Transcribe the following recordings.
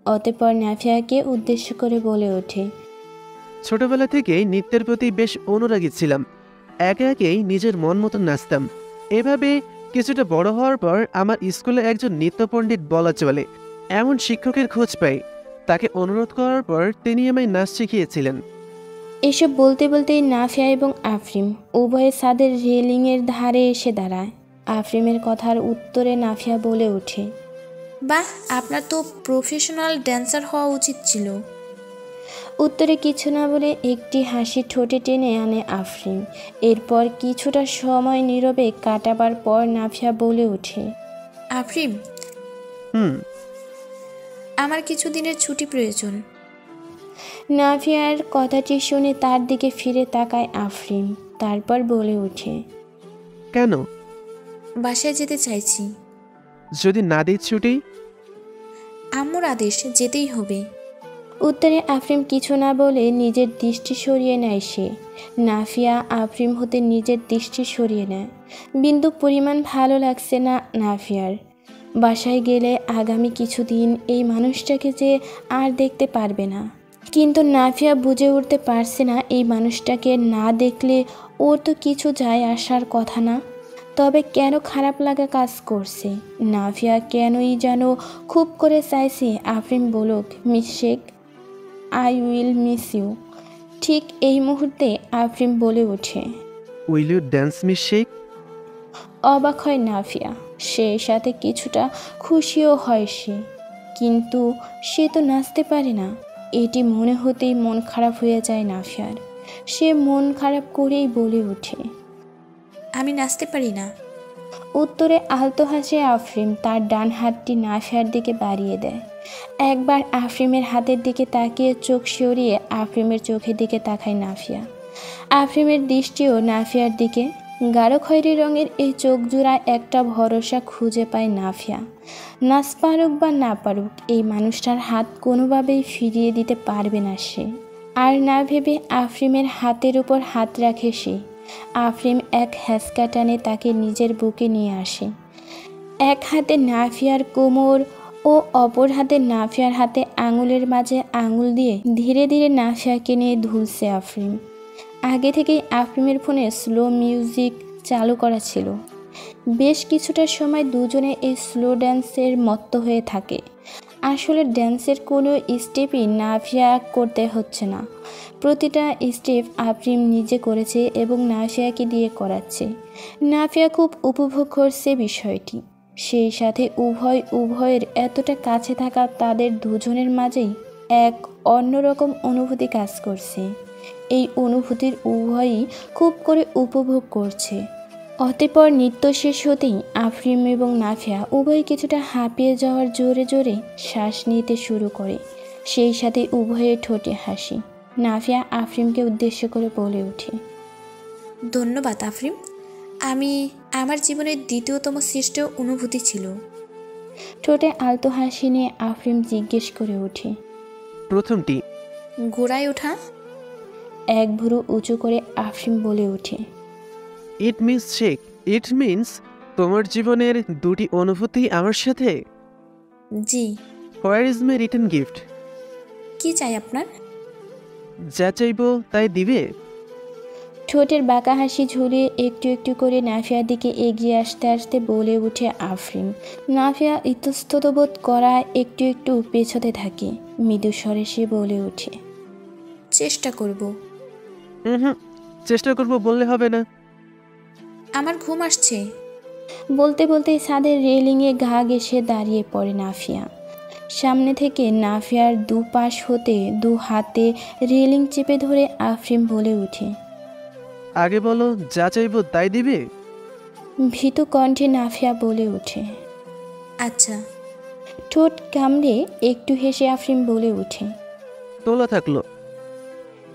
অতঃপর নাফিয়াকে উদ্দেশ্য করে বলে ওঠে, ছোটবেলা থেকেই নৃত্যের প্রতি বেশ অনুরাগী ছিলাম। একে একেই নিজের মন মতো নাচতাম। এভাবে কিছুটা বড় হওয়ার পর আমার স্কুলে একজন নৃত্য পণ্ডিত বলা চলে এমন শিক্ষকের খোঁজ পাই। তাকে অনুরোধ করার পর তিনি আমায় নাচ শিখিয়েছিলেন। এসব বলতে বলতেই নাফিয়া এবং আফরিন উভয়ে ছাদের রেলিংয়ের ধারে এসে দাঁড়ায়। আফরিনের কথার উত্তরে নাফিয়া বলে ওঠে, বাহ, আপনার তো প্রফেশনাল ড্যান্সার হওয়া উচিত ছিল। উত্তরে কিছু না বলে একটি হাসি ঠোঁটে টেনে আনে আফরিন। এরপর কিছুটা সময় নীরবে কাটাবার পর নাফিয়া বলে ওঠে, আফরিন, হুম। আমার কিছু দিনের ছুটি প্রয়োজন। নাফিয়ার কথাটি শুনে তার দিকে ফিরে তাকায় আফরিন। তারপর বলে ওঠে, কেন? বাসায় যেতে চাইছি। যদি না দিই ছুটি? আম্মুর আদেশ, যেতেই হবে। উত্তরে আফরিন কিছু না বলে নিজের দৃষ্টি সরিয়ে নেয় সে। নাফিয়া আফরিন হতে নিজের দৃষ্টি সরিয়ে নেয়। বিন্দু পরিমাণ ভালো লাগছে না নাফিয়ার। বাসায় গেলে আগামী কিছুদিন এই মানুষটাকে যে আর দেখতে পারবে না। কিন্তু নাফিয়া বুঝে উঠতে পারছে না এই মানুষটাকে না দেখলে ওর তো কিছু যায় আসার কথা না। তবে কেন খারাপ লাগা কাজ করছে। নাফিয়া কেনই যেন খুব করে চাইছে আফরিন বলুক, miss Sheikh, I will miss you. ঠিক এই মুহূর্তে আফরিন বলে ওঠে, will you dance miss Sheikh? অবাক হয় নাফিয়া, সেই সাথে কিছুটা খুশিও হয় সে। কিন্তু সে তো নাচতে পারে না। এটি মনে হতেই মন খারাপ হয়ে যায় নাফিয়ার। সে মন খারাপ করেই বলে ওঠে, আমি নাচতে পারি না। উত্তরে আলতো হাসে আফরিন তার ডান হাতটি নাফিয়ার দিকে বাড়িয়ে দেয়। একবার আফরিনের হাতের দিকে তাকিয়ে চোখ সরিয়ে আফরিনের চোখের দিকে তাকায় নাফিয়া। আফরিনের দৃষ্টিও নাফিয়ার দিকে। গাঢ় খয়েরি রঙের এই চোখ জোড়ায় একটা ভরসা খুঁজে পায় নাফিয়া। নাচ পারুক বা না পারুক, এই মানুষটার হাত কোনোভাবেই ফিরিয়ে দিতে পারবে না সে। আর না ভেবে আফরিনের হাতের উপর হাত রাখে সে। আফরিন এক হ্যাঁচকা টানে তাকে নিজের বুকে নিয়ে আসে। এক হাতে নাফিয়ার কোমর ও অপর হাতে নাফিয়ার হাতে আঙুলের মাঝে আঙুল দিয়ে ধীরে ধীরে নাফিয়াকে নিয়ে ধুলছে আফরিন। আগে থেকেই আফরিনের ফোনে স্লো মিউজিক চালু করা ছিল। বেশ কিছুটা সময় দুজনে এই স্লো ড্যান্সের মত্ত হয়ে থাকে। আসলে ড্যান্সের কোনো স্টেপই নাফিয়া করতে হচ্ছে না। প্রতিটা স্টেপ আফরিন নিজে করেছে এবং নাফিয়াকে দিয়ে করাচ্ছে। নাফিয়া খুব উপভোগ করছে বিষয়টি। সেই সাথে উভয়ের এতটা কাছে থাকা তাদের দুজনের মাঝেই এক অন্যরকম অনুভূতি কাজ করছে। এই অনুভূতির উভয়ই খুব করে উপভোগ করছে। অতঃপর নৃত্য শেষ হতেই আফরিন এবং নাফিয়া উভয় কিছুটা হাঁপিয়ে যাওয়ার জোরে জোরে শ্বাস নিতে শুরু করে। সেই সাথে উভয়ের ঠোঁটে হাসি। নাফিয়া আফরিনকে উদ্দেশ্য করে বলে ওঠে, ধন্যবাদ আফরিন, আমার জীবনের দ্বিতীয়তম শ্রেষ্ঠ অনুভূতি ছিল। ঠোঁটে আলতো হাসি নিয়ে আফরিন জিজ্ঞেস করে ওঠে, প্রথমটি? ঘোড়ায় ওঠা। এক ভুরু উঁচু করে আফরিন বলে ওঠে, ইট মিন্স শেখ, ইট মিন্স তোমার জীবনের দুটি অনুভূতি আমার সাথে? জি। Where is my return gift? কি চাই আপনার? যা চাইবো তাই দিবে? ঠোঁটের বাঁকা হাসি ঝুলিয়ে একটু একটু করে নাফিয়ার দিকে এগিয়ে আসতে আসতে বলে উঠে আফরিন। নাফিয়া ইতস্তত বোধ করায় একটু একটু পেছতে থাকে। মৃদু স্বরে সে বলে ওঠে, চেষ্টা করব। হুম, চেষ্টা করবো বললে হবে না। আমার ঘুম আসছে। বলতে বলতে ছাদের রেলিংয়ে ঘা ঘেঁষে দাঁড়িয়ে পড়ে নাফিয়া। সামনে থেকে নাফিয়ার দুপাশ হতে দু হাতে রেলিং চেপে ধরে আফরিন বলে ওঠে, আগে বলো যা চাইবো তাই দিবে? ভীতু কণ্ঠে নাফিয়া বলে ওঠে, আচ্ছা। ঠোঁট কামড়ে একটু হেসে আফরিন বলে ওঠে। তোলা থাকলো।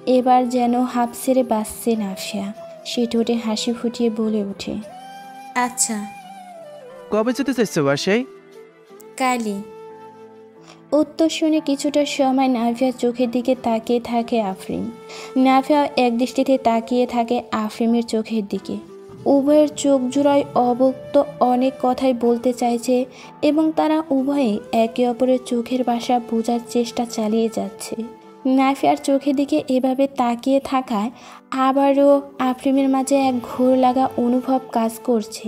এবার যেন হাঁপ ছেড়ে বাঁচছে নাফিয়া। সে ঠোঁটে হাসি ফুটিয়ে বলে ওঠে, আচ্ছা। কবে যেতে চাইছো বাসায়? কালই। উত্তর শুনে কিছুটা সময় নাফিয়ার চোখের দিকে তাকিয়ে থাকে আফরিন। নাফিয়া এক দৃষ্টিতে তাকিয়ে থাকে আফরিনের চোখের দিকে। উভয়ের চোখ জোড়ায় অবক্ত অনেক কথাই বলতে চাইছে এবং তারা উভয়ে একে অপরের চোখের ভাষা বোঝার চেষ্টা চালিয়ে যাচ্ছে। নাফিয়ার চোখের দিকে এভাবে তাকিয়ে থাকায় আবারও আফরিমের মাঝে এক ঘোর লাগা অনুভব কাজ করছে,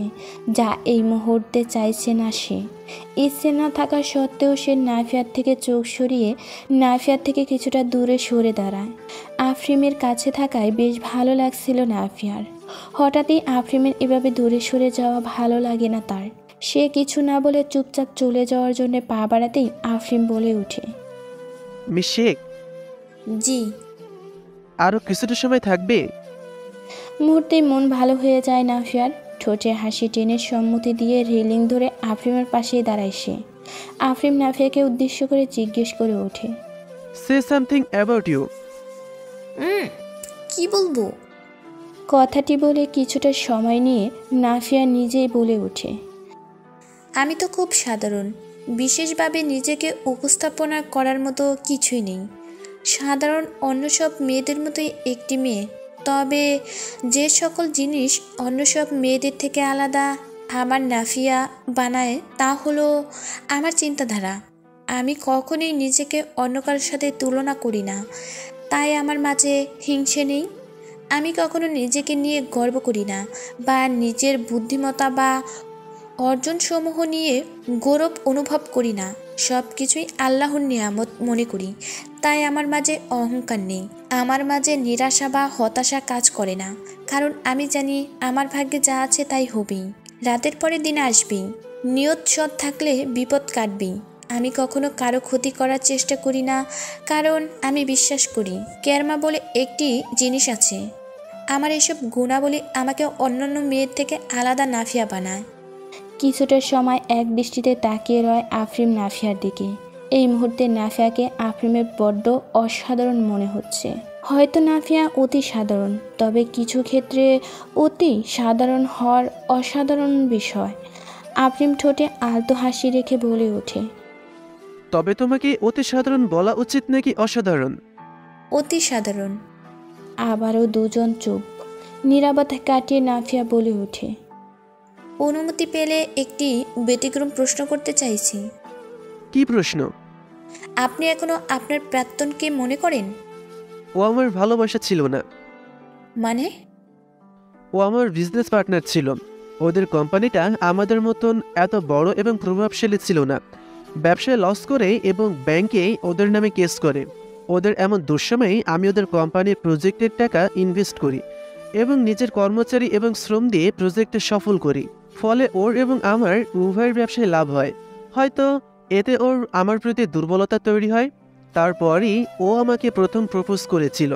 যা এই মুহূর্তে চাইছে না সে। ইচ্ছে না থাকা সত্ত্বেও সে নাফিয়ার থেকে চোখ সরিয়ে নাফিয়ার থেকে কিছুটা দূরে সরে দাঁড়ায়। আফরিমের কাছে থাকায় বেশ ভালো লাগছিল নাফিয়ার। হঠাৎই আফরিমের এভাবে দূরে সরে যাওয়া ভালো লাগে না তার। সে কিছু না বলে চুপচাপ চলে যাওয়ার জন্য পা বাড়াতেই আফরিম বলে ওঠে, মিস শেখ, জি। আরও কিছুটা সময় থাকবে? মুহূর্তেই মন ভালো হয়ে যায় নাফিয়ার। ঠোঁটে হাসি টেনে সম্মতি দিয়ে রেলিং ধরে আফরিমের পাশেই দাঁড়ায় সে। আফরিম নাফিয়াকে উদ্দেশ্য করে জিজ্ঞেস করে ওঠে, সে সামথিং অ্যাবাউট ইউ। কি বলবো? কথাটি বলে কিছুটা সময় নিয়ে নাফিয়া নিজেই বলে ওঠে, আমি তো খুব সাধারণ, বিশেষভাবে নিজেকে উপস্থাপনা করার মতো কিছুই নেই। সাধারণ অন্য সব মেয়েদের মতোই একটি মেয়ে, তবে যে সকল জিনিস অন্য সব মেয়েদের থেকে আলাদা আমার নাফিয়া বানায় তা হলো আমার চিন্তাধারা। আমি কখনোই নিজেকে অন্য কারোর সাথে তুলনা করি না, তাই আমার মাঝে হিংসে নেই। আমি কখনো নিজেকে নিয়ে গর্ব করি না বা নিজের বুদ্ধিমত্তা বা অর্জনসমূহ নিয়ে গৌরব অনুভব করি না। সব কিছুই আল্লাহর নিয়ামত মনে করি, তাই আমার মাঝে অহংকার নেই। আমার মাঝে নিরাশা বা হতাশা কাজ করে না, কারণ আমি জানি আমার ভাগ্যে যা আছে তাই হবেই। রাতের পরে দিন আসবেই, নিয়ত সৎ থাকলে বিপদ কাটবেই। আমি কখনো কারো ক্ষতি করার চেষ্টা করি না, কারণ আমি বিশ্বাস করি কেয়ারমা বলে একটি জিনিস আছে। আমার এসব গুণাবলী আমাকে অন্যান্য মেয়ের থেকে আলাদা নাফিয়া বানায়। কিছুটা সময় এক দৃষ্টিতে তাকিয়ে রয় আফরিম নাফিয়ার দিকে। এই মুহূর্তে নাফিয়াকে আফরিমের বড্ড অসাধারণ মনে হচ্ছে। হয়তো নাফিয়া অতি সাধারণ, তবে কিছু ক্ষেত্রে অতি সাধারণ হওয়ার অসাধারণ বিষয়। আফরিম ঠোঁটে আলতো হাসি রেখে বলে ওঠে, তবে তোমাকে অতি সাধারণ বলা উচিত নাকি অসাধারণ? অতি সাধারণ। আবারও দুজন চুপ। নীরবতা কাটিয়ে নাফিয়া বলে ওঠে, অনুমতি পেলে একটি ব্যতিক্রম প্রশ্ন করতে চাইছি। কি প্রশ্ন? আপনি এখনো আপনার প্রাক্তনকে মনে করেন? ও আমার ভালোবাসা ছিল না। মানে? ও আমার বিজনেস পার্টনার ছিল। ওদের কোম্পানিটা আমাদের মতন এত বড় এবং প্রভাবশালী ছিল না। ব্যবসায় লস করে এবং ব্যাংকে ওদের নামে কেস করে। ওদের এমন দুঃসময়ে আমি ওদের কোম্পানির প্রজেক্টের টাকা ইনভেস্ট করি এবং নিজের কর্মচারী এবং শ্রম দিয়ে প্রজেক্টে সফল করি। ফলে ওর এবং আমার উভয়ের ব্যবসায় লাভ হয়। হয়তো এতে ওর আমার প্রতি দুর্বলতা তৈরি হয়। তারপরই ও আমাকে প্রথম প্রপোজ করেছিল।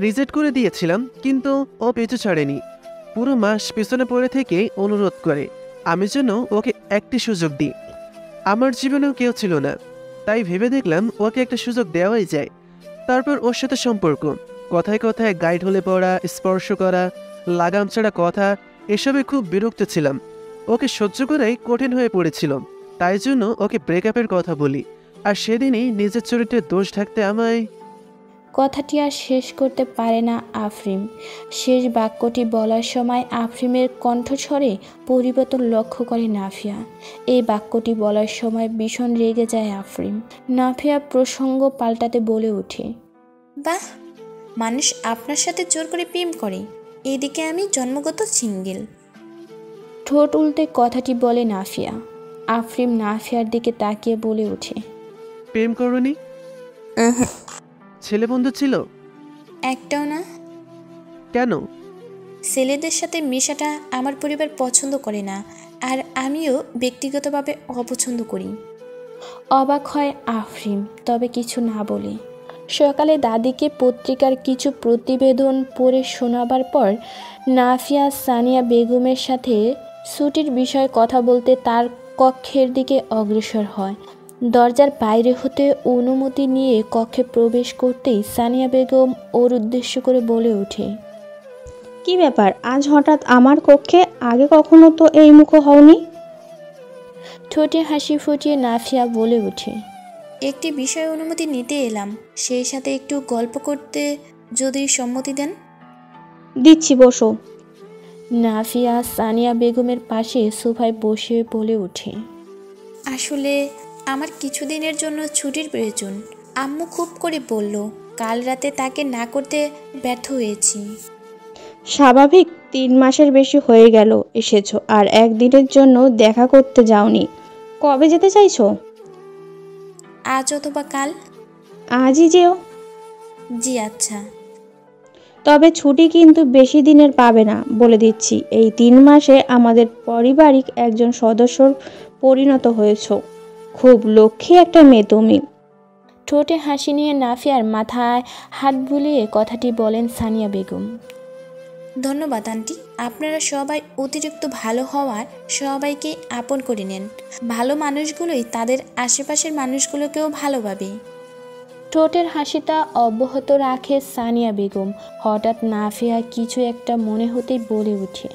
রিজেক্ট করে দিয়েছিলাম, কিন্তু ও পিছু ছাড়েনি। পুরো মাস পিছনে পড়ে থেকে অনুরোধ করে আমি যেন ওকে একটি সুযোগ দিই। আমার জীবনেও কেউ ছিল না, তাই ভেবে দেখলাম ওকে একটা সুযোগ দেওয়াই যায়। তারপর ওর সাথে সম্পর্ক, কথায় কথায় গাইড হলে পড়া, স্পর্শ করা, লাগাম ছাড়া কথা, এসবে খুব বিরক্ত ছিলাম। ওকে সহ্য করাই কঠিন হয়ে পড়েছিল, তাই জন্য ওকে ব্রেকআপের কথা বলি। আর সেদিনই নিজের চরিত্রের দোষ ঢাকতে আমায়। কথাটি আর শেষ করতে পারে না আফরিম। শেষ বাক্যটি বলার সময় আফরিমের কণ্ঠস্বরে পরিবর্তন লক্ষ্য করে নাফিয়া। এই বাক্যটি বলার সময় ভীষণ রেগে যায় আফরিম। নাফিয়া প্রসঙ্গ পাল্টাতে বলে ওঠে, বাহ, মানুষ আপনার সাথে জোর করে প্রেম করে, এদিকে আমি জন্মগত সিঙ্গেল। ঠোঁট উল্টে কথাটি বলে নাফিয়া। আফরিম নাফিয়ার দিকে তাকিয়ে বলে ওঠে, প্রেম করনি? ছেলে বন্ধু ছিল? একটাও না। কেন? ছেলেদের সাথে মেশাটা আমার পরিবার পছন্দ করে না, আর আমিও ব্যক্তিগতভাবে অপছন্দ করি। অবাক হয় আফরিম, তবে কিছু না বলে। সকালে দাদিকে পত্রিকার কিছু প্রতিবেদন পড়ে শোনাবার পর নাফিয়া সানিয়া বেগমের সাথে ছুটির বিষয়ে কথা বলতে তার কক্ষের দিকে অগ্রসর হয়। দরজার বাইরে হতে অনুমতি নিয়ে কক্ষে প্রবেশ করতেই সানিয়া বেগম ওর উদ্দেশ্য করে বলে ওঠে, কি ব্যাপার আজ হঠাৎ আমার কক্ষে? আগে কখনো তো এই মুখো হওনি। ঠোঁটে হাসি ফুটিয়ে নাফিয়া বলে ওঠে, একটি বিষয়ে অনুমতি নিতে এলাম, সেই সাথে একটু গল্প করতে যদি সম্মতি দেন। দিচ্ছি, বসো। নাফিয়া সানিয়া বেগমের পাশে সোফায় বসে বলে ওঠে, আসলে আমার কিছুদিনের জন্য ছুটির প্রয়োজন। আম্মু খুব করে বলল, কাল রাতে তাকে না করতে ব্যর্থ হয়েছি। স্বাভাবিক, 3 মাসের বেশি হয়ে গেল এসেছো, আর একদিনের জন্য দেখা করতে যাওনি। কবে যেতে চাইছো? আজ অথবা কাল। আজই যেও। জি আচ্ছা। তবে ছুটি কিন্তু বেশি দিনের পাবে না, বলে দিচ্ছি। এই 3 মাসে আমাদের পারিবারিক একজন সদস্যর পরিণত হয়েছো। খুব লক্ষ্মী একটা মেয়ে তুমি। ঠোঁটে হাসি নিয়ে নাফিয়ার মাথায় হাত বুলিয়ে কথাটি বলেন সানিয়া বেগম। ধন্যবাদ আন্টি। আপনারা সবাই অতিরিক্ত ভালো হওয়ার সবাইকে আপন করে নেন। ভালো মানুষগুলোই তাদের আশেপাশের মানুষগুলোকেও ভালোভাবে। ঠোঁটের হাসিটা অব্যাহত রাখে সানিয়া বেগম। হঠাৎ নাফিয়া কিছু একটা মনে হতেই বলে ওঠে,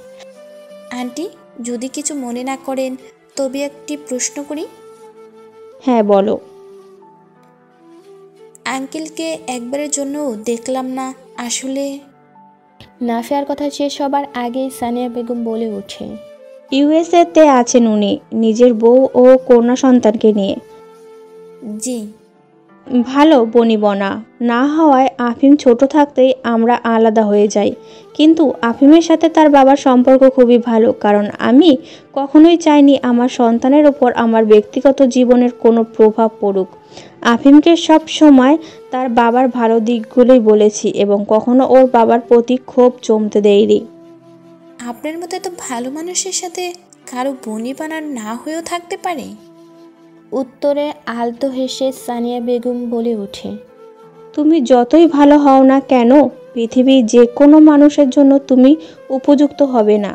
আন্টি, যদি কিছু মনে না করেন তবে একটি প্রশ্ন করি। হ্যাঁ বলো। আঙ্কেলকে একবারের জন্য দেখলাম না আসলে। নাফিয়ার কথা শেষ হবার আগেই সানিয়া বেগম বলে ওঠে, ইউএসএতে আছেন উনি, নিজের বউ ও কন্যা সন্তানকে নিয়ে। জি। ভালো বনিবনা না হওয়ায় আফিম ছোট থাকতেই আমরা আলাদা হয়ে যাই, কিন্তু আফিমের সাথে তার বাবার সম্পর্ক খুবই ভালো, কারণ আমি কখনোই চাইনি আমার সন্তানের ওপর আমার ব্যক্তিগত জীবনের কোনো প্রভাব পড়ুক। আফিমকে সব সময় তার বাবার ভালো দিকগুলোই বলেছি এবং কখনো ওর বাবার প্রতি ক্ষোভ জমতে দেইনি। আপনার মতো এত ভালো মানুষের সাথে কারো বনিবনা না হয়েও থাকতে পারে? উত্তরে আলতো হেসে সানিয়া বেগম বলে ওঠে, তুমি যতই ভালো হও না কেন, পৃথিবীর যে কোনো মানুষের জন্য তুমি উপযুক্ত হবে না।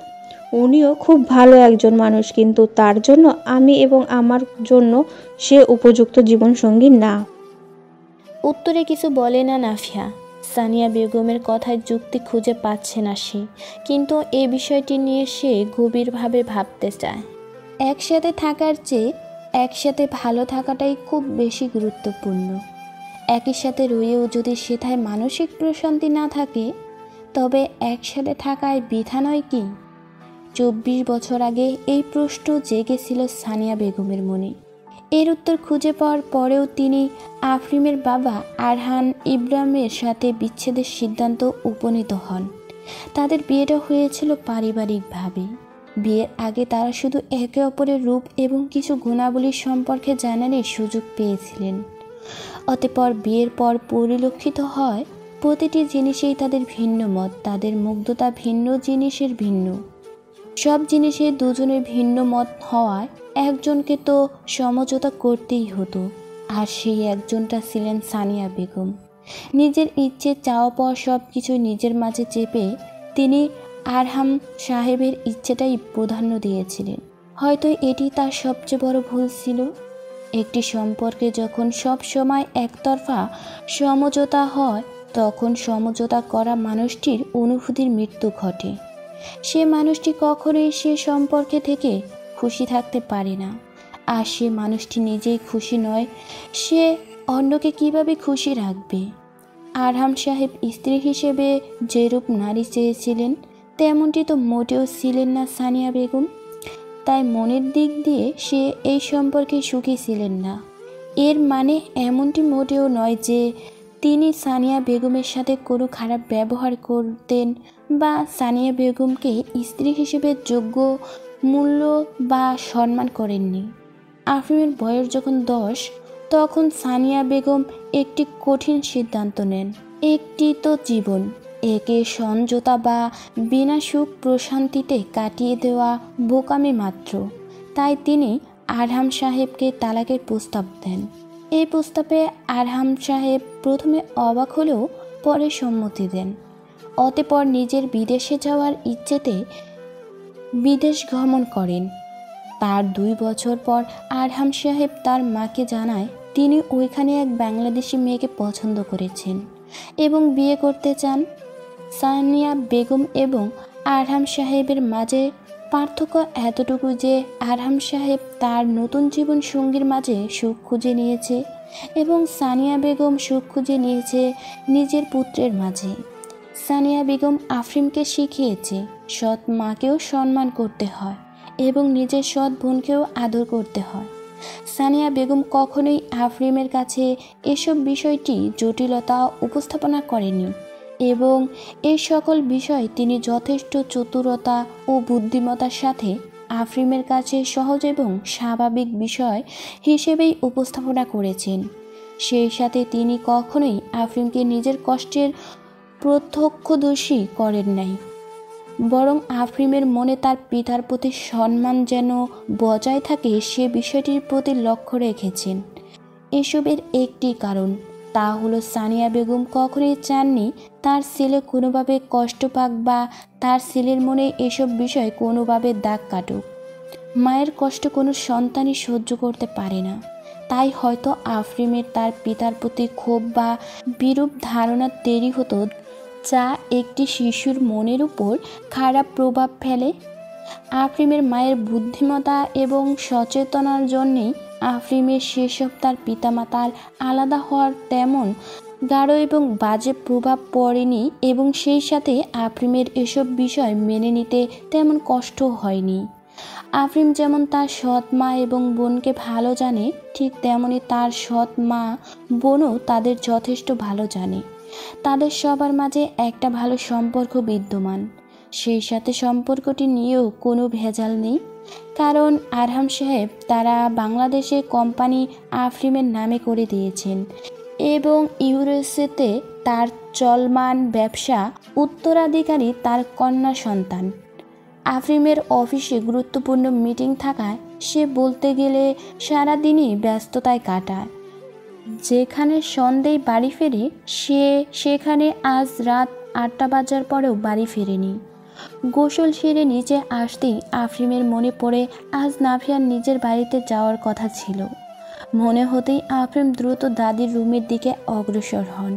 উনিও খুব ভালো একজন মানুষ, কিন্তু তার জন্য আমি এবং আমার জন্য সে উপযুক্ত জীবনসঙ্গী না। উত্তরে কিছু বলে না নাফিয়া। সানিয়া বেগমের কথায় যুক্তি খুঁজে পাচ্ছে না সে, কিন্তু এই বিষয়টি নিয়ে সে গভীরভাবে ভাবতে চায়। একসাথে থাকার চেয়ে একসাথে ভালো থাকাটাই খুব বেশি গুরুত্বপূর্ণ। একই সাথে রয়েও যদি সেথায় মানসিক প্রশান্তি না থাকে, তবে একসাথে থাকায় বৃথা নয় কি? 24 বছর আগে এই প্রশ্ন জেগেছিল সানিয়া বেগমের মনে। এর উত্তর খুঁজে পাওয়ার পরেও তিনি আফরিমের বাবা আরহান ইব্রাহিমের সাথে বিচ্ছেদের সিদ্ধান্ত উপনীত হন। তাদের বিয়েটা হয়েছিল পারিবারিকভাবে। বিয়ের আগে তারা শুধু একে অপরের রূপ এবং কিছু গুণাবলী সম্পর্কে জানারই সুযোগ পেয়েছিলেন। অতঃপর বিয়ের পর পরিলক্ষিত হয় প্রতিটি জিনিসেই তাদের ভিন্ন মত, তাদের মুগ্ধতা ভিন্ন জিনিসের ভিন্ন। সব জিনিসে দুজনের ভিন্ন মত হওয়ায় একজনকে তো সমঝোতা করতেই হতো, আর সেই একজনটা ছিলেন সানিয়া বেগম। নিজের ইচ্ছে চাওয়া পাওয়া সব কিছু নিজের মাঝে চেপে তিনি আরহাম সাহেবের ইচ্ছেটাই প্রাধান্য দিয়েছিলেন। হয়তো এটি তার সবচেয়ে বড় ভুল ছিল। একটি সম্পর্কে যখন সব সময় একতরফা সমঝোতা হয়, তখন সমঝোতা করা মানুষটির অনুভূতির মৃত্যু ঘটে। সে মানুষটি কখনোই সে সম্পর্কে থেকে খুশি থাকতে পারে না। আর সে মানুষটি নিজেই খুশি নয়, সে অন্যকে কিভাবে খুশি রাখবে? আরহাম সাহেব স্ত্রী হিসেবে যেরূপ নারী চেয়েছিলেন, তেমনটি তো মোটেও ছিলেন না সানিয়া বেগম। তাই মনের দিক দিয়ে সে এই সম্পর্কে সুখী ছিলেন না। এর মানে এমনটি মোটেও নয় যে তিনি সানিয়া বেগমের সাথে কোনো খারাপ ব্যবহার করতেন বা সানিয়া বেগমকে স্ত্রী হিসেবে যোগ্য মূল্য বা সম্মান করেননি। আফরিমের বয়স যখন 10, তখন সানিয়া বেগম একটি কঠিন সিদ্ধান্ত নেন। একটি তো জীবন, একে সমঝোতা বা বিনা সুখ প্রশান্তিতে কাটিয়ে দেওয়া বোকামি মাত্র। তাই তিনি আরহাম সাহেবকে তালাকের প্রস্তাব দেন। এই প্রস্তাবে আরহাম সাহেব প্রথমে অবাক হলেও পরে সম্মতি দেন। অতঃপর নিজের বিদেশে যাওয়ার ইচ্ছেতে বিদেশ গমন করেন। তার 2 বছর পর আরহাম সাহেব তার মাকে জানায় তিনি ওইখানে এক বাংলাদেশি মেয়েকে পছন্দ করেছেন এবং বিয়ে করতে চান। সানিয়া বেগম এবং আরহাম সাহেবের মাঝে পার্থক্য এতটুকু যে আরহাম সাহেব তার নতুন জীবন সঙ্গীর মাঝে সুখ খুঁজে নিয়েছে এবং সানিয়া বেগম সুখ খুঁজে নিয়েছে নিজের পুত্রের মাঝে। সানিয়া বেগম আফরিনকে শিখিয়েছে সৎ মাকেও সম্মান করতে হয় এবং নিজের সৎ বোনকেও আদর করতে হয়। সানিয়া বেগম কখনোই আফরিনের কাছে এসব বিষয়টি জটিলতা উপস্থাপনা করেনি এবং এই সকল বিষয় তিনি যথেষ্ট চতুরতা ও বুদ্ধিমত্তার সাথে আফরিনের কাছে সহজ এবং স্বাভাবিক বিষয় হিসেবেই উপস্থাপনা করেছেন। সেই সাথে তিনি কখনোই আফরিনকে নিজের কষ্টের প্রত্যক্ষদর্শী করেন নাই, বরং আফরিনের মনে তার পিতার প্রতি সম্মান যেন বজায় থাকে সে বিষয়টির প্রতি লক্ষ্য রেখেছেন। এসবের একটি কারণ, তা হলো সানিয়া বেগম কখনোই চাননি তার ছেলে কোনোভাবে কষ্ট পাক বা তার ছেলের মনে এসব বিষয় কোনোভাবে দাগ কাটুক। মায়ের কষ্ট কোনো সন্তানই সহ্য করতে পারে না, তাই হয়তো আফরিনের তার পিতার প্রতি ক্ষোভ বা বিরূপ ধারণা তৈরি হতো, যা একটি শিশুর মনের উপর খারাপ প্রভাব ফেলে। আফরিনের মায়ের বুদ্ধিমত্তা এবং সচেতনার জন্যেই আফরিনের সেসব তার পিতামাতার আলাদা হওয়ার তেমন গাঢ় এবং বাজে প্রভাব পড়েনি এবং সেই সাথে আফরিনের এসব বিষয় মেনে নিতে তেমন কষ্ট হয়নি। আফরিন যেমন তার সৎ মা এবং বোনকে ভালো জানে, ঠিক তেমনি তার সৎ মা বোনও তাদের যথেষ্ট ভালো জানে। তাদের সবার মাঝে একটা ভালো সম্পর্ক বিদ্যমান। সেই সাথে সম্পর্কটি নিয়েও কোনো ভেজাল নেই, কারণ আরহাম সাহেব তারা বাংলাদেশে কোম্পানি আফরিনের নামে করে দিয়েছেন এবং ইউএসএতে তার চলমান ব্যবসা উত্তরাধিকারী তার কন্যা সন্তান। আফরিনের অফিসে গুরুত্বপূর্ণ মিটিং থাকায় সে বলতে গেলে সারাদিনই ব্যস্ততায় কাটায়। যেখানে সন্ধ্যায় বাড়ি ফেরে সে সেখানে আজ রাত 8টা বাজার পরেও বাড়ি ফেরেনি। গোসল সেরে নিচে আসতেই আফরিনের মনে পড়ে আজ নাফিয়ার নিজের বাড়িতে যাওয়ার কথা ছিল। মনে হতেই আফরিন দ্রুত দাদির রুমের দিকে অগ্রসর হন।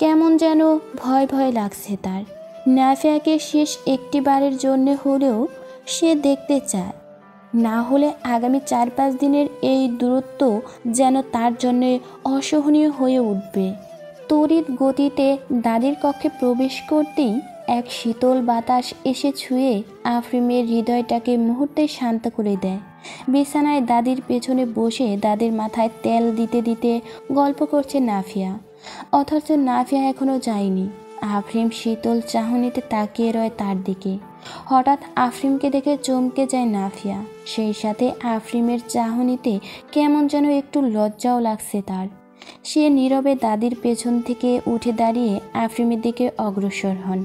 কেমন যেন ভয় ভয় লাগছে তার। নাফিয়াকে শেষ একটি বারের জন্য হলেও সে দেখতে চায়, না হলে আগামী 4-5 দিনের এই দূরত্ব যেন তার জন্য অসহনীয় হয়ে উঠবে। তড়িৎ গতিতে দাদির কক্ষে প্রবেশ করতেই এক শীতল বাতাস এসে ছুঁয়ে আফরিনের হৃদয়টাকে মুহূর্তে শান্ত করে দেয়। বিছানায় দাদির পেছনে বসে দাদির মাথায় তেল দিতে দিতে গল্প করছে নাফিয়া, অথচ নাফিয়া এখনও যায়নি। আফরিন শীতল চাহনিতে তাকিয়ে রয় তার দিকে। হঠাৎ আফরিনকে দেখে চমকে যায় নাফিয়া। সেই সাথে আফরিনের চাহনিতে কেমন যেন একটু লজ্জাও লাগছে তার। সে নীরবে দাদির পেছন থেকে উঠে দাঁড়িয়ে আফরিনের দিকে অগ্রসর হন।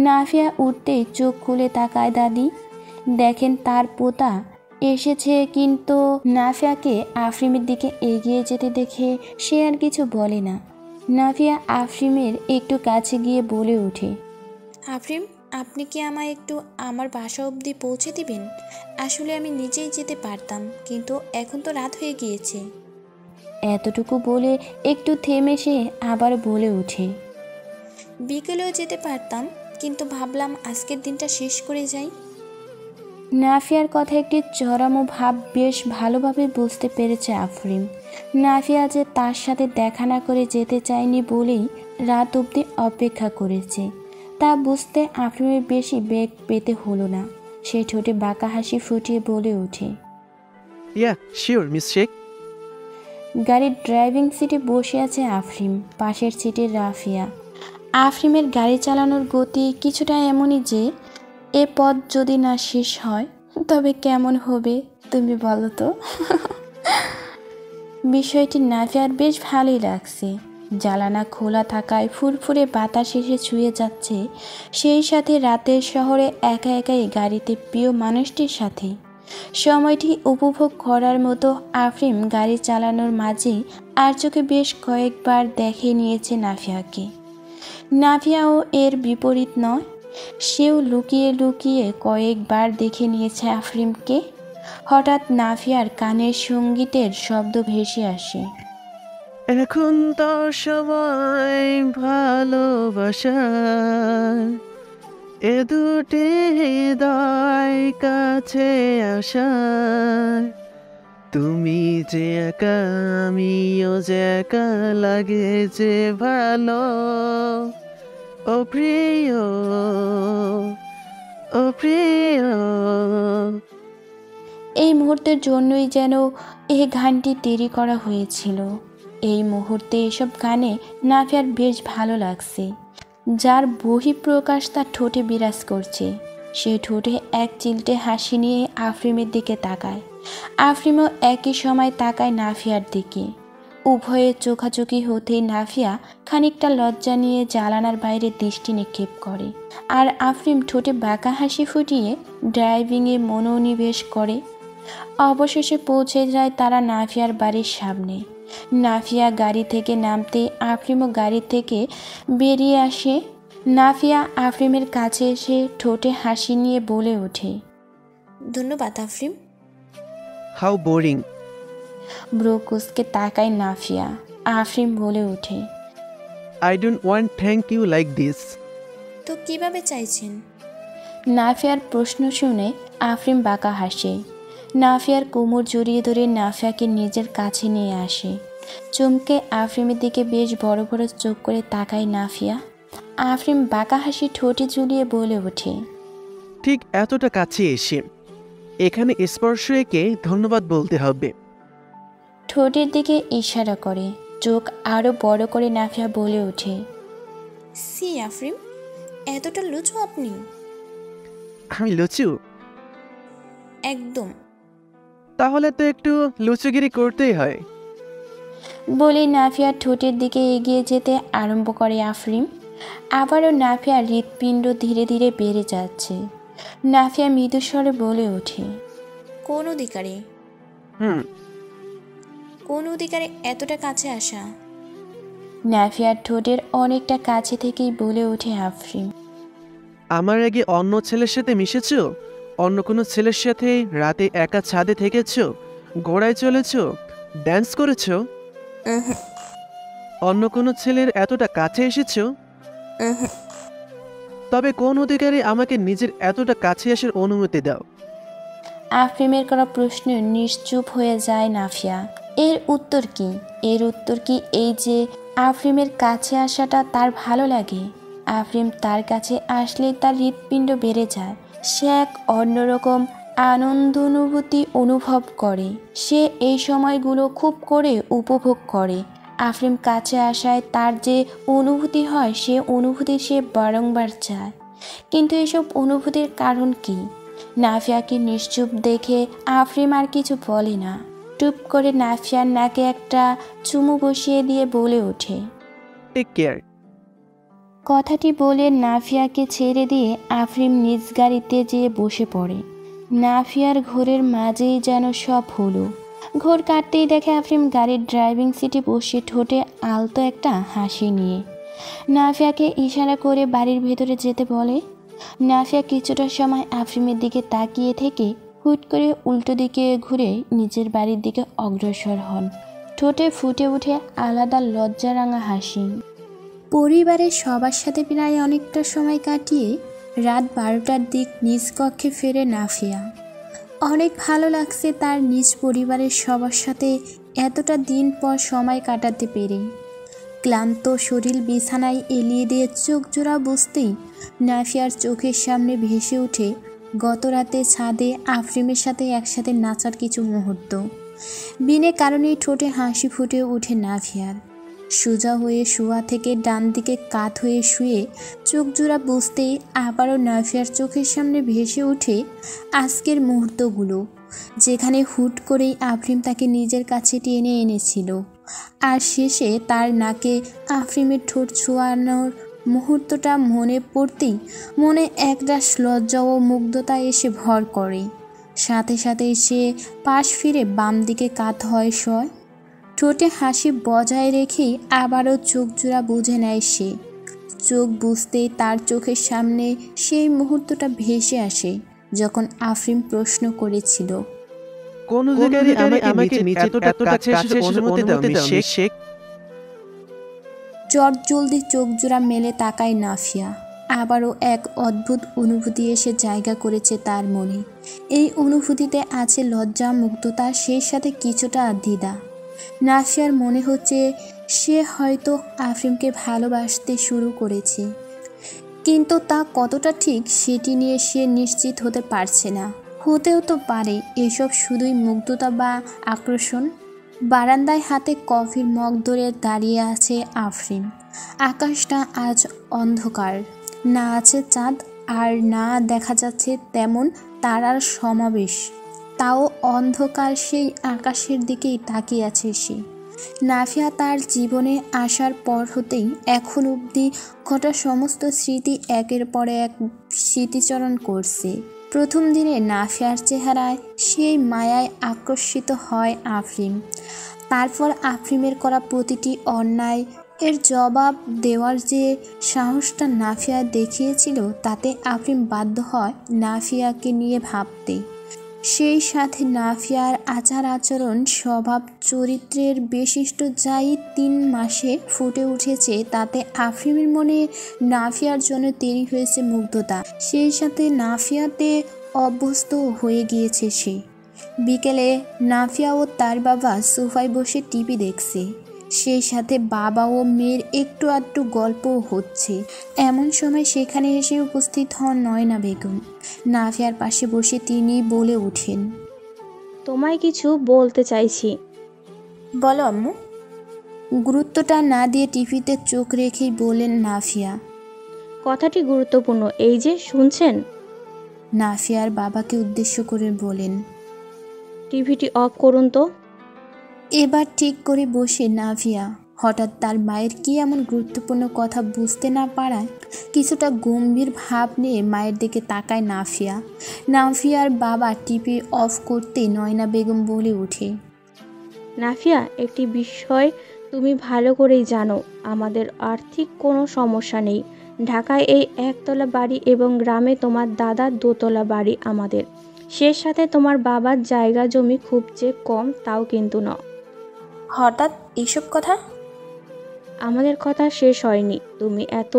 নাফিয়া উঠতেই চোখ খুলে তাকায় দাদি, দেখেন তার পোতা এসেছে, কিন্তু নাফিয়াকে আফরিনের দিকে এগিয়ে যেতে দেখে সে আর কিছু বলে না। নাফিয়া আফরিনের একটু কাছে গিয়ে বলে ওঠে, আফরিন, আপনি কি আমায় একটু আমার বাসা অবধি পৌঁছে দিবেন? আসলে আমি নিজেই যেতে পারতাম, কিন্তু এখন তো রাত হয়ে গিয়েছে। এতটুকু বলে একটু থেমে সে আবার বলে ওঠে, বিকেলেও যেতে পারতাম, কিন্তু ভাবলাম আজকের দিনটা শেষ করে যাই। নাফিয়ার কথা একটি চরম ভাব বেশ ভালোভাবে বুঝতে পেরেছে আফরিন। নাফিয়া যে তার সাথে দেখা না করে যেতে চায়নি বলেই রাত অবধি অপেক্ষা করেছে, তা বুঝতে আফরিনের বেশি বেগ পেতে হলো না। সে ঠোঁটে বাঁকা হাসি ফুটিয়ে বলে ওঠে, ইয়া শিওর মিস শেখ। গাড়ির ড্রাইভিং সিটে বসে আছে আফরিন, পাশের সিটে রাফিয়া। আফরিনের গাড়ি চালানোর গতি কিছুটা এমনই যে এ পথ যদি না শেষ হয় তবে কেমন হবে তুমি বলো তো। বিষয়টি নাফিয়ার বেশ ভালোই লাগছে। জানালা খোলা থাকায় ফুরফুরে বাতাস এসে ছুঁয়ে যাচ্ছে, সেই সাথে রাতের শহরে একা একাই গাড়িতে প্রিয় মানুষটির সাথে সময়টি উপভোগ করার মতো আফরিন গাড়ি চালানোর মাঝে আর চোখে বেশ কয়েকবার দেখে নিয়েছে নাফিয়াকে। নাফিয়াও এর বিপরীত নয়, সেও লুকিয়ে লুকিয়ে কয়েকবার দেখে নিয়েছে আফরিনকে। হঠাৎ নাফিয়ার কানের সঙ্গীতের শব্দ ভেসে আসে, এখন তো সময় ভালোবাসার, এ দুটি হৃদয় কাছে আসার, তুমি যে একা আমিও যে একা, লাগে যে ভালো, ও প্রিয়, ও প্রিয়। এই মুহূর্তের জন্যই যেন এই গানটি তৈরি করা হয়েছিল। এই মুহূর্তে এসব গানে নাফিয়ার বেশ ভালো লাগছে, যার বহিঃপ্রকাশ তার ঠোঁটে বিরাজ করছে। সে ঠোঁটে এক চিলটে হাসি নিয়ে আফরিমের দিকে তাকায়। আফরিমও একই সময় তাকায় নাফিয়ার দিকে। উভয়ে চোখাচোখি হতেই নাফিয়া খানিকটা লজ্জা নিয়ে জানালার বাইরে দৃষ্টি নিক্ষেপ করে, আর আফরিম ঠোঁটে বাঁকা হাসি ফুটিয়ে ড্রাইভিংয়ে মনোনিবেশ করে। অবশেষে পৌঁছে যায় তারা নাফিয়ার বাড়ির সামনে। নাফিয়া গাড়ি থেকে নামতে আফরিমও গাড়ি থেকে বেরিয়ে আসে। নাফিয়া আফরিমের কাছে এসে ঠোঁটে হাসি নিয়ে বলে ওঠে, ধন্যবাদ আফরিম। How boring. ব্রোকুসকে তাকায় নাফিয়া। আফরিম বলে ওঠে, I don't want thank you like this. তো কিভাবে চাইছেন? নাফিয়ার প্রশ্ন শুনে আফরিম বাঁকা হাসে। নাফিয়ার কোমর জড়িয়ে ধরে নাফিয়াকে নিজের কাছে নিয়ে আসে। চমকে আফরিমের দিকে বেশ বড় বড় চোখ করে তাকায় নাফিয়া। আফরিম বাঁকা হাসি ঠোঁটে ঝুলিয়ে বলে ওঠে, ঠিক এতটা কাছে এসে এখানে স্পর্শ এঁকে ধন্যবাদ বলতে হবে। ঠোঁটের দিকে ইশারা করে। চোখ আরও বড় করে নাফিয়া বলে ওঠে, সি আফরিম, এতটা লুচু আপনি? আমি লুচু? একদম। তাহলে তো একটু লুচুগিরি করতেই হয়। বলে নাফিয়ার ঠোঁটের দিকে এগিয়ে যেতে আরম্ভ করে আফরিম। আবারও নাফিয়ার হৃৎপিণ্ড ধীরে ধীরে বেড়ে যাচ্ছে। নাফিয়া মৃদুস্বরে বলে ওঠে, কোন অধিকারে? হুম। কোন অধিকারে এতটা কাছে আসা? নাফিয়ার ঠোঁটের অনেকটা কাছে থেকেই বলে ওঠে আফরিম। আমার আগে অন্য ছেলের সাথে মিশেছো? অন্য কোনো ছেলের সাথে রাতে একা ছাদে থেকেছো? ঘোড়ায় চলেছো? ড্যান্স করেছো? অন্য কোনো ছেলের এতটা কাছে এসেছো? তবে কোন অধিকারে আমাকে নিজের এতটা কাছে আসার অনুমতি দাও? আফরিমের করা প্রশ্ন নিশ্চুপ হয়ে যায় নাফিয়া। এর উত্তর কি? এর উত্তর কি এই যে আফরিমের কাছে আসাটা তার ভালো লাগে? আফরিম তার কাছে আসলেই তার হৃৎপিণ্ড বেড়ে যায়। সে এক অন্যরকম আনন্দ অনুভূতি অনুভব করে। সে এই সময়গুলো খুব করে উপভোগ করে। আফরিম কাছে আসায় তার যে অনুভূতি হয় সে অনুভূতি সে বারংবার চায়। কিন্তু এসব অনুভূতির কারণ কি? নাফিয়াকে নিশ্চুপ দেখে আফরিম আর কিছু বলে না। টুপ করে নাফিয়ার নাকে একটা চুমু বসিয়ে দিয়ে বলে ওঠে, টেক কেয়ার। কথাটি বলে নাফিয়াকে ছেড়ে দিয়ে আফরিম নিজ গাড়িতে যেয়ে বসে পড়ে। নাফিয়ার ঘোরের মাঝেই যেন সব হলো। ঘোর কাটতেই দেখে আফরিম গাড়ির ড্রাইভিং সিটে বসে ঠোঁটে আলতো একটা হাসি নিয়ে নাফিয়াকে ইশারা করে বাড়ির ভেতরে যেতে বলে। নাফিয়া কিছুটা সময় আফরিমের দিকে তাকিয়ে থেকে হুট করে উল্টো দিকে ঘুরে নিজের বাড়ির দিকে অগ্রসর হন। ঠোঁটে ফুটে ওঠে আলাদা লজ্জারাঙা হাসি। পরিবারের সবার সাথে প্রায় অনেকটা সময় কাটিয়ে রাত 12টার দিক নিজ কক্ষে ফেরে নাফিয়া। অনেক ভালো লাগছে তার নিজ পরিবারের সবার সাথে এতটা দিন পর সময় কাটাতে পেরে। ক্লান্ত শরীর বিছানায় এলিয়ে দিয়ে চোখ জোড়া বসতেই নাফিয়ার চোখের সামনে ভেসে ওঠে গত রাতে ছাদে আফরিমের সাথে একসাথে নাচার কিছু মুহূর্ত। বিনে কারণেই ঠোঁটে হাসি ফুটে ওঠে নাফিয়ার। সোজা হয়ে শোয়া থেকে ডান দিকে কাত হয়ে শুয়ে চোখ জোড়া বসতেই আবারও নাফিয়ার চোখের সামনে ভেসে ওঠে আজকের মুহূর্তগুলো, যেখানে হুট করেই আফরিম তাকে নিজের কাছে টেনে এনেছিল। আর শেষে তার নাকে আফরিমের ঠোঁট ছোঁয়ানোর মুহূর্তটা মনে পড়তেই মনে একরাশ লজ্জা ও মুগ্ধতা এসে ভর করে। সাথে সাথে সে পাশ ফিরে বাম দিকে কাত হয় শয়। ঠোঁটে হাসি বজায় রেখেই আবারও চোখ জোড়া বুঝে নেয় সে। চোখ বুঝতেই তার চোখের সামনে সেই মুহূর্তটা ভেসে আসে যখন আফরিম প্রশ্ন করেছিল, কোন অধিকারে আমাকে নিজের এতটা কাছে আসার অনুমতি দাও শেখ? চট জলদি চোখ জোড়া মেলে তাকায় নাফিয়া। আবারও এক অদ্ভুত অনুভূতি এসে জায়গা করেছে তার মনে। এই অনুভূতিতে আছে লজ্জা, মুগ্ধতা, সেই সাথে কিছুটা দ্বিধা। নাফিয়ার মনে হচ্ছে সে হয়তো আফরিমকে ভালোবাসতে শুরু করেছে। কিন্তু তা কতটা ঠিক সেটি নিয়ে সে নিশ্চিত হতে পারছে না। হতেও তো পারে এসব শুধুই মুগ্ধতা বা আকর্ষণ। বারান্দায় হাতে কফির মগ ধরে দাঁড়িয়ে আছে আফরিন। আকাশটা আজ অন্ধকার, না আছে চাঁদ আর না দেখা যাচ্ছে তেমন তারার সমাবেশ। তাও অন্ধকার সেই আকাশের দিকেই তাকিয়ে আছে সে। নাফিয়া তার জীবনে আসার পর হতেই এখন অবধি ঘটা সমস্ত স্মৃতি একের পর এক স্মৃতিচরণ করছে। প্রথম দিনে নাফিয়ার চেহারায় সেই মায়ায় আকর্ষিত হয় আফরিন। তারপর আফরিনের করা প্রতিটি অন্যায় এর জবাব দেওয়ার যে সাহসটা নাফিয়া দেখিয়েছিল তাতে আফরিন বাধ্য হয় নাফিয়াকে নিয়ে ভাবতে। সেই সাথে নাফিয়ার আচার আচরণ, স্বভাব, চরিত্রের বৈশিষ্ট্য যাই 3 মাসে ফুটে উঠেছে তাতে আফরিনের মনে নাফিয়ার জন্য তৈরি হয়েছে মুগ্ধতা। সেই সাথে নাফিয়াতে অভ্যস্ত হয়ে গিয়েছে সে। বিকেলে নাফিয়া ও তার বাবা সোফায় বসে টিভি দেখছে। সেই সাথে বাবা ও মেয়ের একটু আধটু গল্পও হচ্ছে। এমন সময় সেখানে এসে উপস্থিত হন নয়না বেগম। নাফিয়ার পাশে বসে তিনি বলে ওঠেন, তোমায় কিছু বলতে চাইছি। বলো আম্মু। গুরুত্বটা না দিয়ে টিভিতে চোখ রেখেই বলেন নাফিয়া। কথাটি গুরুত্বপূর্ণ, এই যে শুনছেন? নাফিয়ার বাবাকে উদ্দেশ্য করে বলেন। টিভিটি অফ করুন তো। এবার ঠিক করে বসে নাফিয়া হঠাৎ তার মায়ের কি এমন গুরুত্বপূর্ণ কথা বুঝতে না পারায় কিছুটা গম্ভীর ভাব নিয়ে মায়ের দিকে তাকায় নাফিয়া। নাফিয়ার বাবা টিভি অফ করতে নয়না বেগম বলে ওঠে, নাফিয়া, একটি বিষয় তুমি ভালো করেই জানো, আমাদের আর্থিক কোনো সমস্যা নেই। ঢাকায় এই একতলা বাড়ি এবং গ্রামে তোমার দাদার দোতলা বাড়ি আমাদের। সে সাথে তোমার বাবার জায়গা জমি খুব যে কম তাও কিন্তু ন। হঠাৎ এইসব কথা? আমাদের কথা শেষ হয়নি। তুমি এত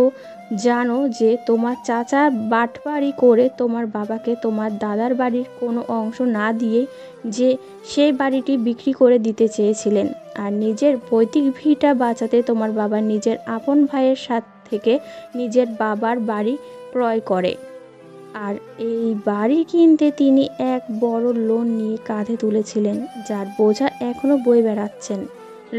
জানো যে তোমার চাচা বাটপাড়ি করে তোমার বাবাকে তোমার দাদার বাড়ির কোনো অংশ না দিয়ে যে সেই বাড়িটি বিক্রি করে দিতে চেয়েছিলেন, আর নিজের পৈতৃক ভিটা বাঁচাতে তোমার বাবা নিজের আপন ভাইয়ের সাথ থেকে নিজের বাবার বাড়ি ক্রয় করে। আর এই বাড়ি কিনতে তিনি এক বড় লোন নিয়ে কাঁধে তুলেছিলেন, যার বোঝা এখনও বয়ে বেড়াচ্ছেন।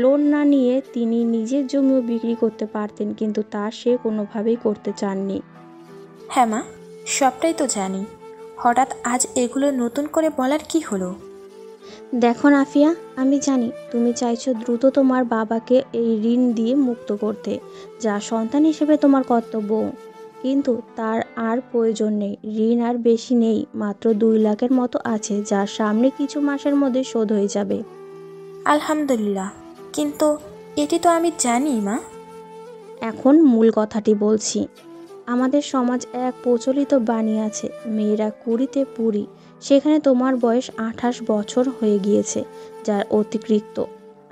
লোন না নিয়ে তিনি নিজের জমিও বিক্রি করতে পারতেন, কিন্তু তা সে কোনোভাবেই করতে চাননি। হ্যাঁ মা, সবটাই তো জানি। হঠাৎ আজ এগুলো নতুন করে বলার কি হলো? দেখো নাফিয়া, আমি জানি তুমি চাইছো দ্রুত তোমার বাবাকে এই ঋণ দিয়ে মুক্ত করতে, যা সন্তান হিসেবে তোমার কর্তব্য। কিন্তু তার আর প্রয়োজন নেই। ঋণ আর বেশি নেই, মাত্র 2 লাখের মতো আছে, যা সামনে কিছু মাসের মধ্যে শোধ হয়ে যাবে। আলহামদুলিল্লাহ, কিন্তু এটি তো আমি জানি মা। এখন মূল কথাটি বলছি। আমাদের সমাজ এক প্রচলিত বাণী আছে, মেয়েরা কুড়িতে পুরি। সেখানে তোমার বয়স 28 বছর হয়ে গিয়েছে, যার অতিরিক্ত।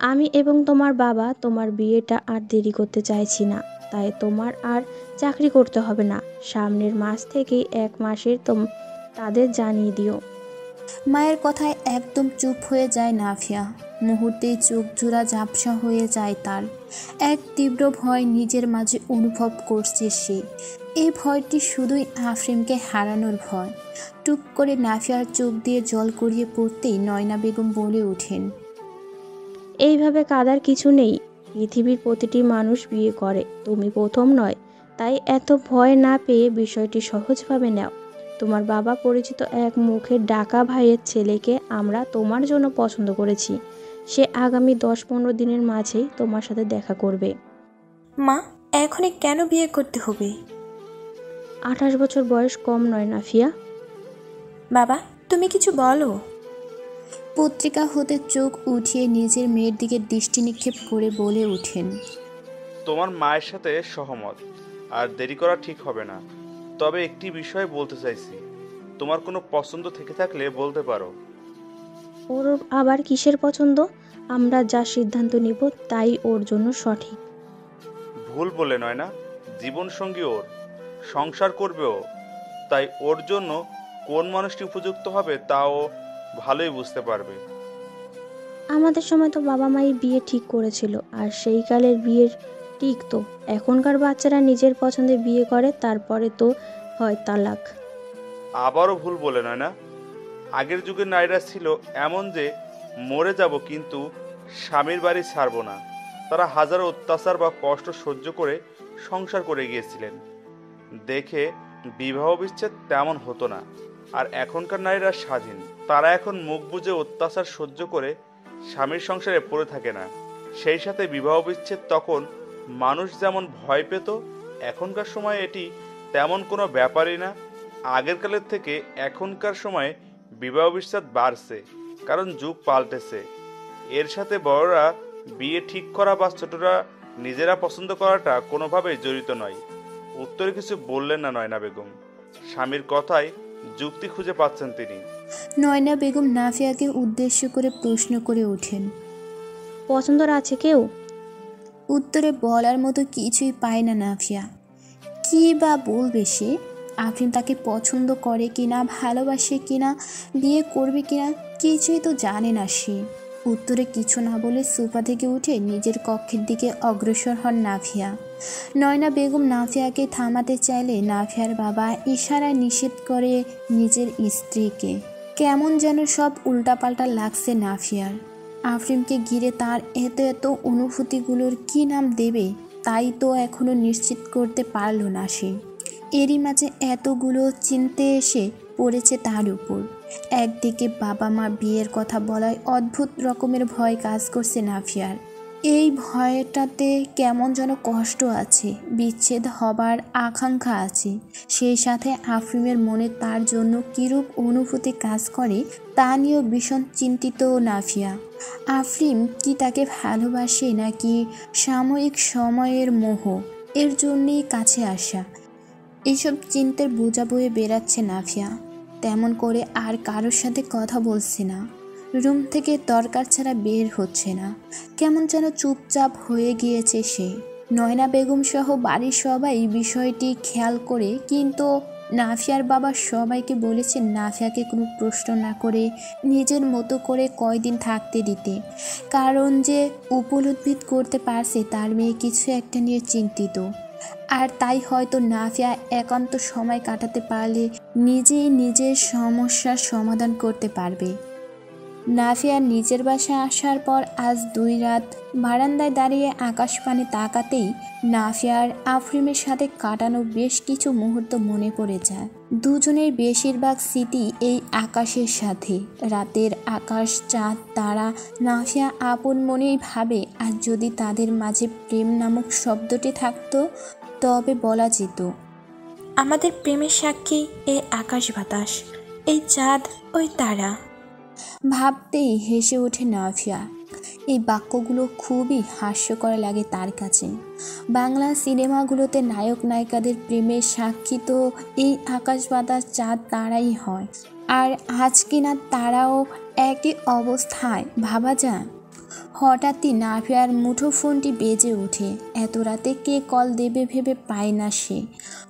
আমি এবং তোমার বাবা তোমার বিয়েটা আর দেরি করতে চাইছি না। তাই তোমার আর চাকরি করতে হবে না। সামনের মাস থেকেই 1 মাসের তাদের জানিয়ে দিও। মায়ের কথায় একদম চুপ হয়ে যায় নাফিয়া। মুহূর্তেই চোখ জোড়া ঝাপসা হয়ে যায় তার। এক তীব্র ভয় নিজের মাঝে অনুভব করছে সে। এই ভয়টি শুধুই আফরিনকে হারানোর ভয়। টুপ করে নাফিয়ার চোখ দিয়ে জল গড়িয়ে পড়তেই নয়না বেগম বলে ওঠেন, এইভাবে কাঁদার কিছু নেই। পৃথিবীর প্রতিটি মানুষ বিয়ে করে, তুমি প্রথম নয়। তাই এত ভয় না পেয়ে বিষয়টি সহজভাবে নাও। তোমার বাবা পরিচিত এক মুখের ডাকা ভাইয়ের ছেলেকে আমরা তোমার জন্য পছন্দ করেছি। সে আগামী 10-15 দিনের মাঝেই তোমার সাথে দেখা করবে। মা, এখনই কেন বিয়ে করতে হবে? 28 বছর বয়স কম নয় নাফিয়া। বাবা, তুমি কিছু বলো। পত্রিকা হতে চোখ উঠিয়ে নিজের মেয়ের দিকে দৃষ্টি নিক্ষেপ করে বলে ওঠেন, তোমার মায়ের সাথে সহমত, আর দেরি করা ঠিক হবে না। তবে একটি বিষয় বলতে চাইছি, তোমার কোনো পছন্দ থেকে থাকলে বলতে পারো। ওর আবার কিসের পছন্দ? আমরা যা সিদ্ধান্ত নিব তাই ওর জন্য সঠিক। ভুল বলে নয় না, জীবন সঙ্গী ওর, সংসার করবে ও। তাই ওর জন্য কোন মানুষটি উপযুক্ত হবে তাও ভালোই বুঝতে পারবে। আমাদের সময় তো বাবা মাই বিয়ে ঠিক করেছিল, আর সেই কালের বিয়ের ঠিক তো, এখনকার বাচ্চারা নিজের পছন্দে বিয়ে করে, তারপরে তো হয় তালাক। আবারও ভুল বলে নয় না। আগের যুগের নারীরা ছিল এমন যে মরে যাব কিন্তু স্বামীর বাড়ি ছাড়বো না। তারা হাজারো অত্যাচার বা কষ্ট সহ্য করে সংসার করে গিয়েছিলেন দেখে বিবাহ বিচ্ছেদ তেমন হতো না। আর এখনকার নারীরা স্বাধীন, তারা এখন মুখ বুজে অত্যাচার সহ্য করে স্বামীর সংসারে পড়ে থাকে না। সেই সাথে বিবাহ বিচ্ছেদ তখন মানুষ যেমন ভয় পেত, এখনকার সময়ে এটি তেমন কোনো ব্যাপারই না। আগের কালের থেকে এখনকার সময়ে বিবাহ বিচ্ছেদ বাড়ছে, কারণ যুগ পাল্টেছে। এর সাথে বড়রা বিয়ে ঠিক করা বা ছোটরা নিজেরা পছন্দ করাটা কোনোভাবেই জড়িত নয়। উত্তরে কিছু বললেন না নয়না বেগম। স্বামীর কথায় যুক্তি খুঁজে পাচ্ছেন তিনি। নয়না বেগম নাফিয়াকে উদ্দেশ্য করে প্রশ্ন করে ওঠেন। পছন্দর আছে কেউ? উত্তরে বলার মতো কিছুই পায় না নাফিয়া। কী বা বলবে সে? আফরিন তাকে পছন্দ করে কিনা, ভালোবাসে কিনা, বিয়ে করবে কিনা কিছুই তো জানে না সে। উত্তরে কিছু না বলে সোফা থেকে উঠে নিজের কক্ষের দিকে অগ্রসর হন নাফিয়া। নয়না বেগম নাফিয়াকে থামাতে চাইলে নাফিয়ার বাবা ইশারায় নিষেধ করে নিজের স্ত্রীকে। কেমন যেন সব উল্টাপাল্টা লাগছে নাফিয়ার। আফরিনকে ঘিরে তার এত এত অনুভূতিগুলোর কী নাম দেবে তাই তো এখনও নিশ্চিত করতে পারল না সে। এরই মাঝে এতগুলো চিনতে এসে পড়েছে তার উপর। একদিকে বাবা মা বিয়ের কথা বলায় অদ্ভুত রকমের ভয় কাজ করছে নাফিয়ার। এই ভয়টাতে কেমন যেন কষ্ট আছে, বিচ্ছেদ হবার আকাঙ্ক্ষা আছে। সেই সাথে আফরিনের মনে তার জন্য কীরূপ অনুভূতি কাজ করে তা নিয়েও ভীষণ চিন্তিত নাফিয়া। আফরিন কি তাকে ভালোবাসে নাকি সাময়িক সময়ের মোহ, এর জন্যেই কাছে আসা? এইসব চিন্তার বোঝা বয়ে বেড়াচ্ছে নাফিয়া। তেমন করে আর কারোর সাথে কথা বলছে না, রুম থেকে দরকার ছাড়া বের হচ্ছে না। কেমন যেন চুপচাপ হয়ে গিয়েছে সে। নয়না বেগম সহ বাড়ির সবাই বিষয়টি খেয়াল করে, কিন্তু নাফিয়ার বাবা সবাইকে বলেছে নাফিয়াকে কোনো প্রশ্ন না করে নিজের মতো করে কয়দিন থাকতে দিতে। কারণ যে উপলব্ধি করতে পারছে তার মেয়ে কিছু একটা নিয়ে চিন্তিত। আর তাই হয়তো নাফিয়া একান্ত সময় কাটাতে পারলে নিজেই নিজের সমস্যার সমাধান করতে পারবে। নাফিয়া নিজের বাসায় আসার পর আজ 2 রাত বারান্দায় দাঁড়িয়ে আকাশপানে তাকাতেই নাফিয়ার আফরিনের সাথে কাটানো বেশ কিছু মুহূর্ত মনে পড়ে যায়। দুজনের বেশিরভাগ স্মৃতি এই আকাশের সাথে। রাতের আকাশ, চাঁদ, তারা। নাফিয়া আপন মনেই ভাবে আর যদি তাদের মাঝে প্রেম নামক শব্দটি থাকতো তবে বলা যেত, আমাদের প্রেমের সাক্ষী এই আকাশ বাতাস, এই চাঁদ, ওই তারা। ভাবতেই হেসে ওঠে নাফিয়া। এই বাক্যগুলো খুবই হাস্যকর লাগে তার কাছে। বাংলা সিনেমাগুলোতে নায়ক নায়িকাদের প্রেমের সাক্ষী তো এই আকাশ বাতাস, চাঁদ, তারাই হয়। আর আজ কিনা তারাও একই অবস্থায়, ভাবা যায়। হঠাৎই নাফিয়ার মুঠো ফোনটি বেজে ওঠে। এত রাতে কে কল দেবে ভেবে পায় না সে।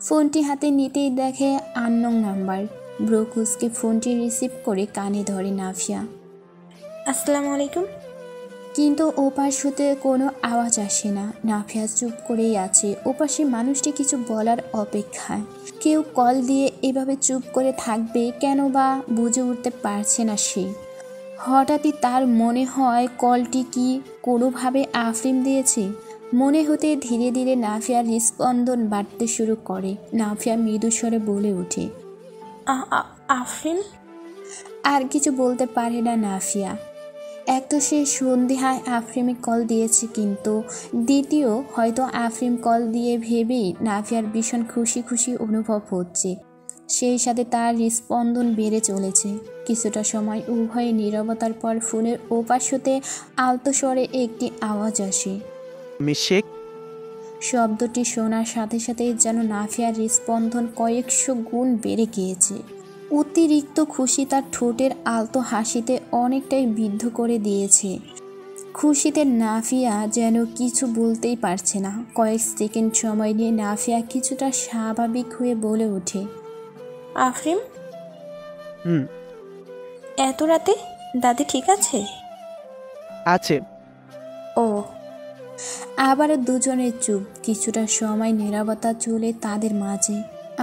ফোনটি হাতে নিতেই দেখে আননোন নাম্বার। ব্রকুসকে ফোনটি রিসিভ করে কানে ধরে নাফিয়া। আসসালামু আলাইকুম। কিন্তু ওপাশ হতে কোনো আওয়াজ আসে না। নাফিয়া চুপ করেই আছে, ওপাশে মানুষটি কিছু বলার অপেক্ষায়। কেউ কল দিয়ে এভাবে চুপ করে থাকবে কেন বা বুঝে উঠতে পারছে না সে। হঠাৎই তার মনে হয় কলটি কি কোনোভাবে আফরিন দিয়েছে। মনে হতে ধীরে ধীরে নাফিয়ার হৃৎস্পন্দন বাড়তে শুরু করে। নাফিয়া মৃদু স্বরে বলে ওঠে, আফরিন। আর কিছু বলতে পারে না নাফিয়া। এক তো সে সন্দেহায় আফরিন কল দিয়েছে, কিন্তু দ্বিতীয় হয়তো আফরিন কল দিয়ে ভেবেই নাফিয়ার ভীষণ খুশি খুশি অনুভব হচ্ছে। সেই সাথে তার হৃৎস্পন্দন বেড়ে চলেছে। কিছুটা সময় উভয়ে নীরবতার পর ফোনের ওপাশ হতে আলতো স্বরে একটি আওয়াজ আসে, মিস শেখ। শব্দটি শোনার সাথে সাথে যেন নাফিয়ার হৃৎস্পন্দন কয়েকশো গুণ বেড়ে গিয়েছে। অতিরিক্ত খুশি তার ঠোঁটের আলতো হাসিতে অনেকটাই বিদ্ধ করে দিয়েছে। খুশিতে নাফিয়া যেন কিছু বলতেই পারছে না। কয়েক সেকেন্ড সময় নিয়ে নাফিয়া কিছুটা স্বাভাবিক হয়ে বলে ওঠে, আফরিন, হুম, এত রাতে দাদি ঠিক আছে? আছে। ও, আবারও দুজনের চুপ। কিছুটা সময় নীরবতা চলে তাদের মাঝে।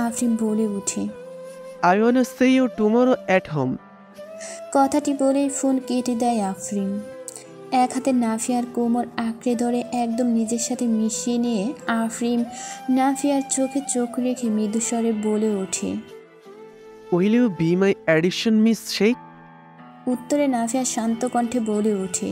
আফরিন বলে ওঠে, I want say you tomorrow at home. কথাটি বলেই ফোন কেটে দেয় আফরিন। এক হাতে নাফিয়ার কোমর আঁকড়ে ধরে একদম নিজের সাথে মিশিয়ে নিয়ে আফরিন নাফিয়ার চোখে চোখ রেখে মৃদুস্বরে বলে ওঠে, will you be my addiction miss Sheikh? উত্তরে নাফিয়া শান্ত কণ্ঠে বলে ওঠে,